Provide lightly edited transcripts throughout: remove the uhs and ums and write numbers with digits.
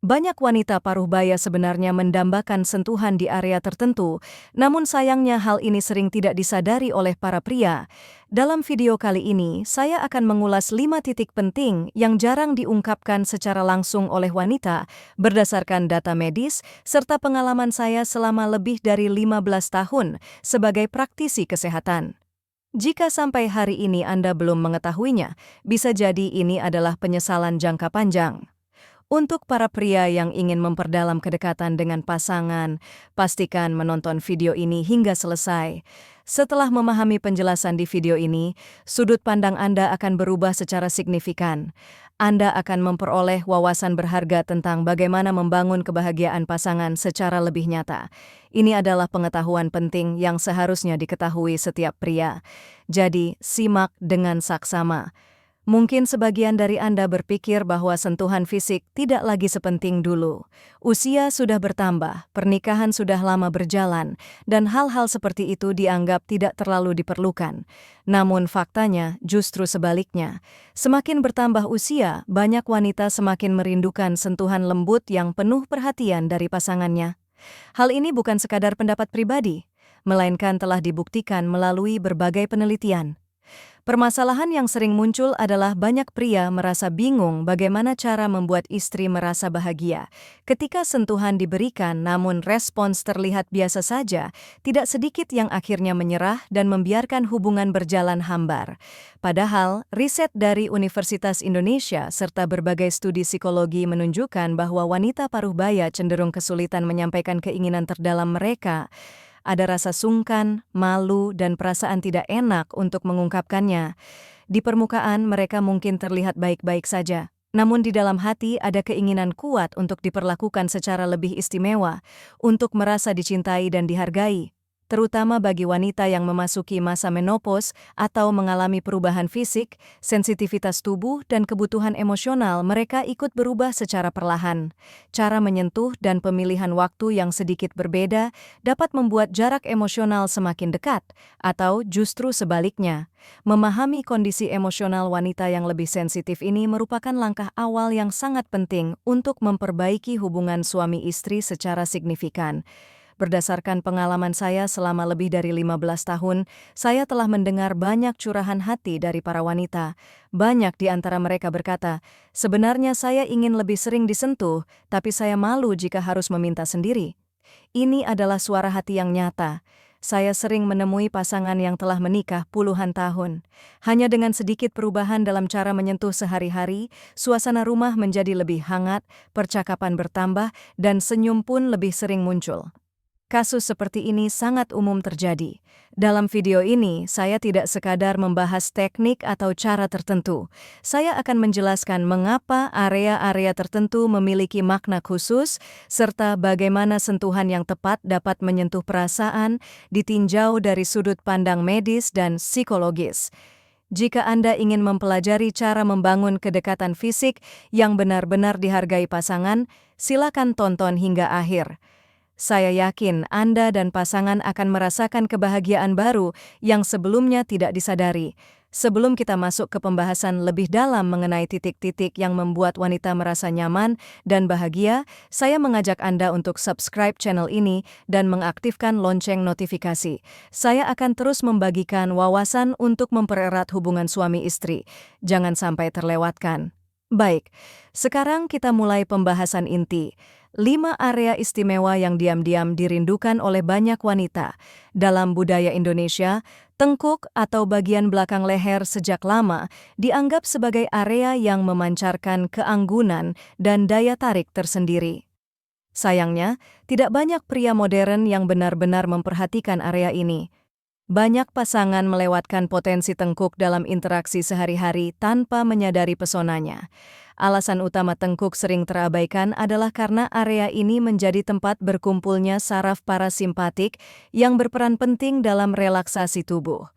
Banyak wanita paruh baya sebenarnya mendambakan sentuhan di area tertentu, namun sayangnya hal ini sering tidak disadari oleh para pria. Dalam video kali ini, saya akan mengulas 5 titik penting yang jarang diungkapkan secara langsung oleh wanita berdasarkan data medis serta pengalaman saya selama lebih dari 15 tahun sebagai praktisi kesehatan. Jika sampai hari ini Anda belum mengetahuinya, bisa jadi ini adalah penyesalan jangka panjang. Untuk para pria yang ingin memperdalam kedekatan dengan pasangan, pastikan menonton video ini hingga selesai. Setelah memahami penjelasan di video ini, sudut pandang Anda akan berubah secara signifikan. Anda akan memperoleh wawasan berharga tentang bagaimana membangun kebahagiaan pasangan secara lebih nyata. Ini adalah pengetahuan penting yang seharusnya diketahui setiap pria. Jadi, simak dengan saksama. Mungkin sebagian dari Anda berpikir bahwa sentuhan fisik tidak lagi sepenting dulu. Usia sudah bertambah, pernikahan sudah lama berjalan, dan hal-hal seperti itu dianggap tidak terlalu diperlukan. Namun faktanya justru sebaliknya. Semakin bertambah usia, banyak wanita semakin merindukan sentuhan lembut yang penuh perhatian dari pasangannya. Hal ini bukan sekadar pendapat pribadi, melainkan telah dibuktikan melalui berbagai penelitian. Permasalahan yang sering muncul adalah banyak pria merasa bingung bagaimana cara membuat istri merasa bahagia. Ketika sentuhan diberikan namun respons terlihat biasa saja, tidak sedikit yang akhirnya menyerah dan membiarkan hubungan berjalan hambar. Padahal, riset dari Universitas Indonesia serta berbagai studi psikologi menunjukkan bahwa wanita paruh baya cenderung kesulitan menyampaikan keinginan terdalam mereka. Ada rasa sungkan, malu, dan perasaan tidak enak untuk mengungkapkannya. Di permukaan mereka mungkin terlihat baik-baik saja, namun di dalam hati ada keinginan kuat untuk diperlakukan secara lebih istimewa, untuk merasa dicintai dan dihargai. Terutama bagi wanita yang memasuki masa menopause atau mengalami perubahan fisik, sensitivitas tubuh dan kebutuhan emosional mereka ikut berubah secara perlahan. Cara menyentuh dan pemilihan waktu yang sedikit berbeda dapat membuat jarak emosional semakin dekat, atau justru sebaliknya. Memahami kondisi emosional wanita yang lebih sensitif ini merupakan langkah awal yang sangat penting untuk memperbaiki hubungan suami istri secara signifikan. Berdasarkan pengalaman saya selama lebih dari 15 tahun, saya telah mendengar banyak curahan hati dari para wanita. Banyak di antara mereka berkata, "Sebenarnya saya ingin lebih sering disentuh, tapi saya malu jika harus meminta sendiri." Ini adalah suara hati yang nyata. Saya sering menemui pasangan yang telah menikah puluhan tahun. Hanya dengan sedikit perubahan dalam cara menyentuh sehari-hari, suasana rumah menjadi lebih hangat, percakapan bertambah, dan senyum pun lebih sering muncul. Kasus seperti ini sangat umum terjadi. Dalam video ini, saya tidak sekadar membahas teknik atau cara tertentu. Saya akan menjelaskan mengapa area-area tertentu memiliki makna khusus, serta bagaimana sentuhan yang tepat dapat menyentuh perasaan, ditinjau dari sudut pandang medis dan psikologis. Jika Anda ingin mempelajari cara membangun kedekatan fisik yang benar-benar dihargai pasangan, silakan tonton hingga akhir. Saya yakin Anda dan pasangan akan merasakan kebahagiaan baru yang sebelumnya tidak disadari. Sebelum kita masuk ke pembahasan lebih dalam mengenai titik-titik yang membuat wanita merasa nyaman dan bahagia, saya mengajak Anda untuk subscribe channel ini dan mengaktifkan lonceng notifikasi. Saya akan terus membagikan wawasan untuk mempererat hubungan suami istri. Jangan sampai terlewatkan. Baik, sekarang kita mulai pembahasan inti. 5 area istimewa yang diam-diam dirindukan oleh banyak wanita. Dalam budaya Indonesia, tengkuk atau bagian belakang leher sejak lama dianggap sebagai area yang memancarkan keanggunan dan daya tarik tersendiri. Sayangnya, tidak banyak pria modern yang benar-benar memperhatikan area ini. Banyak pasangan melewatkan potensi tengkuk dalam interaksi sehari-hari tanpa menyadari pesonanya. Alasan utama tengkuk sering terabaikan adalah karena area ini menjadi tempat berkumpulnya saraf parasimpatik yang berperan penting dalam relaksasi tubuh.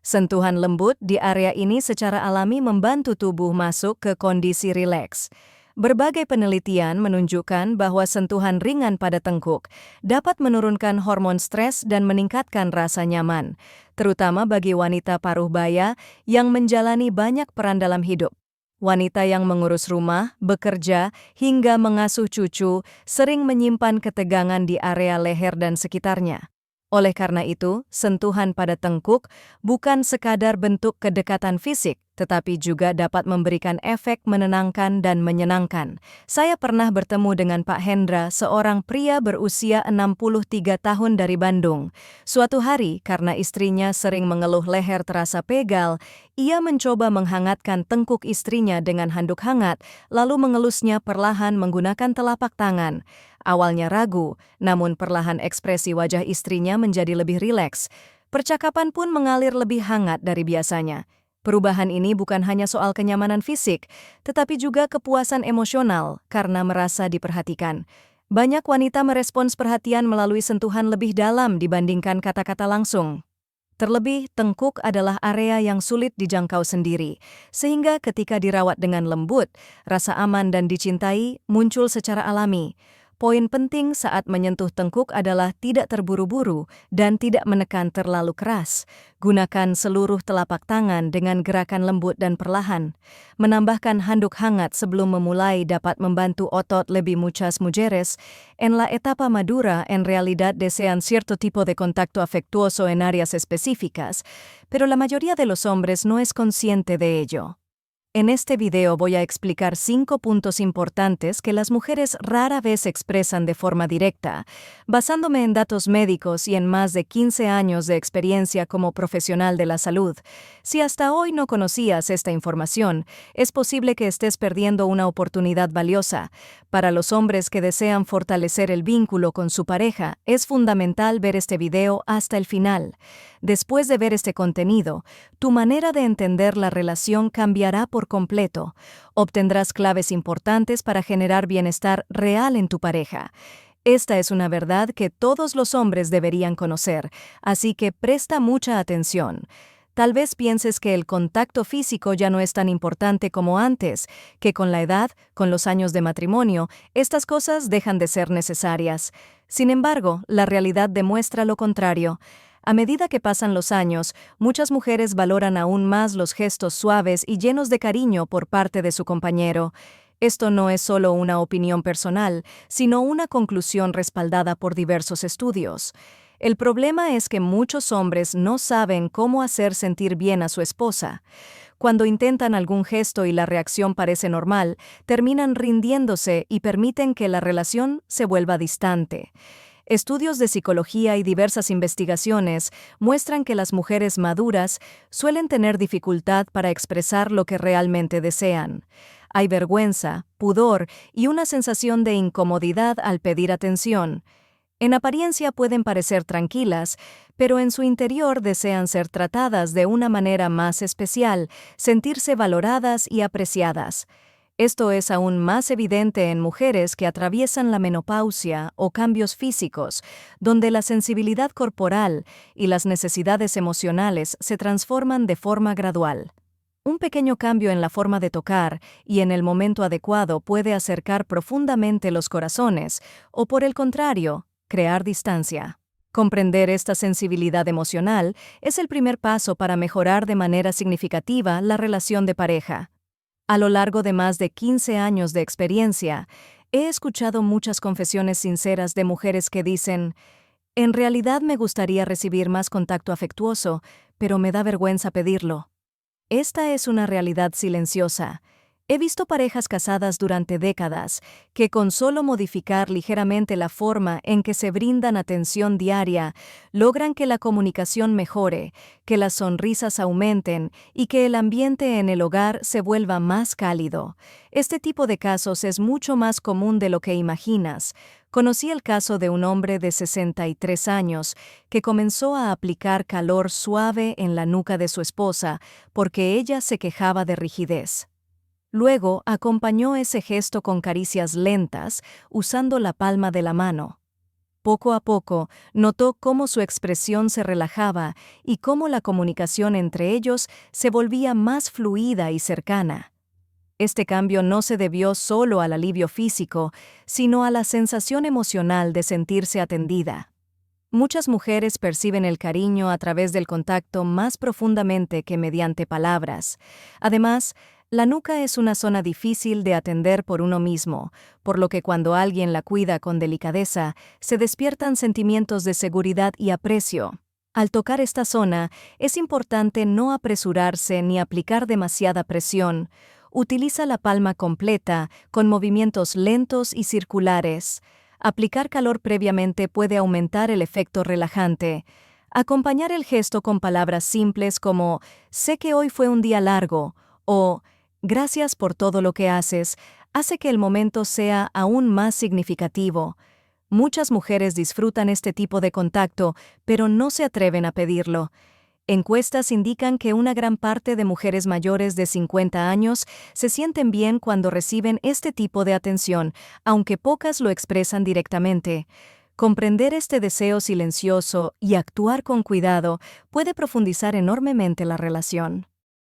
Sentuhan lembut di area ini secara alami membantu tubuh masuk ke kondisi rileks. Berbagai penelitian menunjukkan bahwa sentuhan ringan pada tengkuk dapat menurunkan hormon stres dan meningkatkan rasa nyaman, terutama bagi wanita paruh baya yang menjalani banyak peran dalam hidup. wanita yang mengurus rumah, bekerja, hingga mengasuh cucu, sering menyimpan ketegangan di area leher dan sekitarnya. Oleh karena itu, sentuhan pada tengkuk bukan sekadar bentuk kedekatan fisik, tetapi juga dapat memberikan efek menenangkan dan menyenangkan. Saya pernah bertemu dengan Pak Hendra, seorang pria berusia 63 tahun dari Bandung. Suatu hari, karena istrinya sering mengeluh leher terasa pegal, ia mencoba menghangatkan tengkuk istrinya dengan handuk hangat, lalu mengelusnya perlahan menggunakan telapak tangan. Awalnya ragu, namun perlahan ekspresi wajah istrinya menjadi lebih rileks. Percakapan pun mengalir lebih hangat dari biasanya. Perubahan ini bukan hanya soal kenyamanan fisik, tetapi juga kepuasan emosional karena merasa diperhatikan. Banyak wanita merespons perhatian melalui sentuhan lebih dalam dibandingkan kata-kata langsung. Terlebih, tengkuk adalah area yang sulit dijangkau sendiri, sehingga ketika dirawat dengan lembut, rasa aman dan dicintai muncul secara alami. Poin penting saat menyentuh tengkuk adalah tidak terburu-buru dan tidak menekan terlalu keras. Gunakan seluruh telapak tangan dengan gerakan lembut dan perlahan. Menambahkan handuk hangat sebelum memulai dapat membantu otot lebih muchas mujeres. En la etapa madura, en realidad desean cierto tipo de contacto afectuoso en áreas específicas, pero la mayoría de los hombres no es consciente de ello. En este video voy a explicar 5 puntos importantes que las mujeres rara vez expresan de forma directa, basándome en datos médicos y en más de 15 años de experiencia como profesional de la salud. Si hasta hoy no conocías esta información, es posible que estés perdiendo una oportunidad valiosa. Para los hombres que desean fortalecer el vínculo con su pareja, es fundamental ver este video hasta el final. Después de ver este contenido, tu manera de entender la relación cambiará por completo. Obtendrás claves importantes para generar bienestar real en tu pareja. Esta es una verdad que todos los hombres deberían conocer, así que presta mucha atención. Tal vez pienses que el contacto físico ya no es tan importante como antes, que con la edad, con los años de matrimonio, estas cosas dejan de ser necesarias. Sin embargo, la realidad demuestra lo contrario. A medida que pasan los años, muchas mujeres valoran aún más los gestos suaves y llenos de cariño por parte de su compañero. Esto no es solo una opinión personal, sino una conclusión respaldada por diversos estudios. El problema es que muchos hombres no saben cómo hacer sentir bien a su esposa. Cuando intentan algún gesto y la reacción parece normal, terminan rindiéndose y permiten que la relación se vuelva distante. Estudios de psicología y diversas investigaciones muestran que las mujeres maduras suelen tener dificultad para expresar lo que realmente desean. Hay vergüenza, pudor y una sensación de incomodidad al pedir atención. En apariencia pueden parecer tranquilas, pero en su interior desean ser tratadas de una manera más especial, sentirse valoradas y apreciadas. Esto es aún más evidente en mujeres que atraviesan la menopausia o cambios físicos, donde la sensibilidad corporal y las necesidades emocionales se transforman de forma gradual. Un pequeño cambio en la forma de tocar y en el momento adecuado puede acercar profundamente los corazones, o por el contrario, crear distancia. Comprender esta sensibilidad emocional es el primer paso para mejorar de manera significativa la relación de pareja. A lo largo de más de 15 años de experiencia, he escuchado muchas confesiones sinceras de mujeres que dicen: «En realidad me gustaría recibir más contacto afectuoso, pero me da vergüenza pedirlo». Esta es una realidad silenciosa. He visto parejas casadas durante décadas que con solo modificar ligeramente la forma en que se brindan atención diaria, logran que la comunicación mejore, que las sonrisas aumenten y que el ambiente en el hogar se vuelva más cálido. Este tipo de casos es mucho más común de lo que imaginas. Conocí el caso de un hombre de 63 años que comenzó a aplicar calor suave en la nuca de su esposa porque ella se quejaba de rigidez. Luego acompañó ese gesto con caricias lentas, usando la palma de la mano. Poco a poco, notó cómo su expresión se relajaba y cómo la comunicación entre ellos se volvía más fluida y cercana. Este cambio no se debió solo al alivio físico, sino a la sensación emocional de sentirse atendida. Muchas mujeres perciben el cariño a través del contacto más profundamente que mediante palabras. Además, La nuca es una zona difícil de atender por uno mismo, por lo que cuando alguien la cuida con delicadeza, se despiertan sentimientos de seguridad y aprecio. Al tocar esta zona, es importante no apresurarse ni aplicar demasiada presión. Utiliza la palma completa, con movimientos lentos y circulares. Aplicar calor previamente puede aumentar el efecto relajante. Acompañar el gesto con palabras simples como «sé que hoy fue un día largo» o «gracias por todo lo que haces» hace que el momento sea aún más significativo. Muchas mujeres disfrutan este tipo de contacto, pero no se atreven a pedirlo. Encuestas indican que una gran parte de mujeres mayores de 50 años se sienten bien cuando reciben este tipo de atención, aunque pocas lo expresan directamente. Comprender este deseo silencioso y actuar con cuidado puede profundizar enormemente la relación.